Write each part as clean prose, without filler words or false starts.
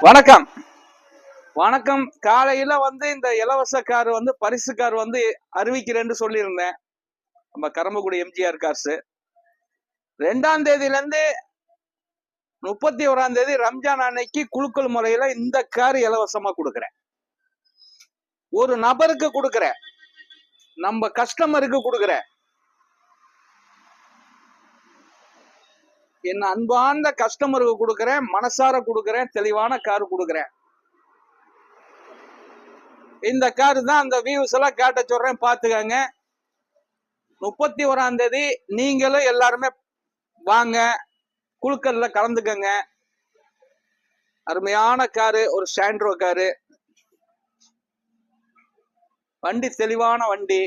வணக்கம் வணக்கம். காலையில இந்த இலவச கார் பரிசு கார் அறிவிக்கிறேன்னு சொல்லியிருந்தேன். நம்ம கரம்பக்குடி எம்ஜிஆர் கார்ஸ் 2ஆம் தேதியில இருந்து 31ஆம் தேதி ரம்ஜான் அன்னைக்கு குலுக்கல் முறையில இந்த கார் இலவசமா கொடுக்குறேன். ஒரு நபருக்கு கொடுக்குறேன், நம்ம கஸ்டமருக்கு கொடுக்குறேன். என்ன அன்பார்ந்த கஸ்டமருக்கு கொடுக்குறேன், மனசார கொடுக்குறேன், தெளிவான கார் கொடுக்குறேன். இந்த கார் தான் அந்த வியூஸ் எல்லாம் கேட்ட சொல்றேன், பாத்துக்கங்க. 31ஆம் தேதி நீங்களும் எல்லாருமே வாங்க, குழுக்கல்ல கலந்துக்கங்க. அருமையான காரு, ஒரு சாண்ட்ரோ காரு. வண்டி தெளிவான வண்டி,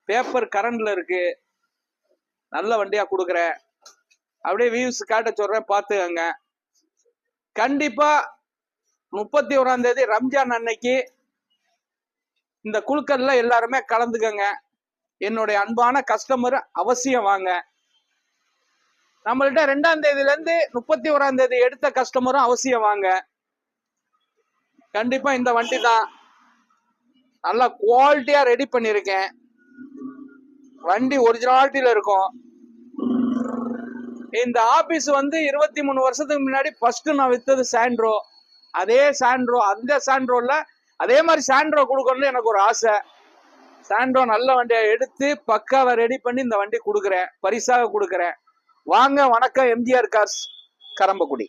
பேப்பர் கரண்ட்ல இருக்கு. நல்ல வண்டியா கொடுக்குறேன். அப்படியே வியூஸ் காட்ட சொல்றேன், பாத்துக்கங்க. கண்டிப்பா 31ஆம் தேதி ரம்ஜான் அன்னைக்கு இந்த குழுக்கள்ல எல்லாருமே கலந்துக்கங்க. என்னுடைய அன்பான கஸ்டமர் அவசியம் வாங்க. நம்மள்ட்ட 2ஆம் தேதியில இருந்து 31ஆம் தேதி எடுத்த கஸ்டமரும் அவசியம் வாங்க. கண்டிப்பா இந்த வண்டி தான் நல்லா குவாலிட்டியா ரெடி பண்ணிருக்கேன். வண்டி ஒரிஜினாலிட்டியில இருக்கும். இந்த ஆபீஸ் 23 வருஷத்துக்கு முன்னாடி ஃபர்ஸ்ட் நான் வித்தது சாண்ட்ரோ. அதே சாண்ட்ரோ, அந்த சாண்ட்ரோல அதே மாதிரி சாண்ட்ரோ கொடுக்கணும்னு எனக்கு ஒரு ஆசை. சாண்ட்ரோ நல்ல வண்டியை எடுத்து பக்காவை ரெடி பண்ணி இந்த வண்டி கொடுக்குறேன், பரிசாக கொடுக்குறேன். வாங்க. வணக்கம். எம்ஜிஆர் கார்ஸ், கரம்பக்குடி.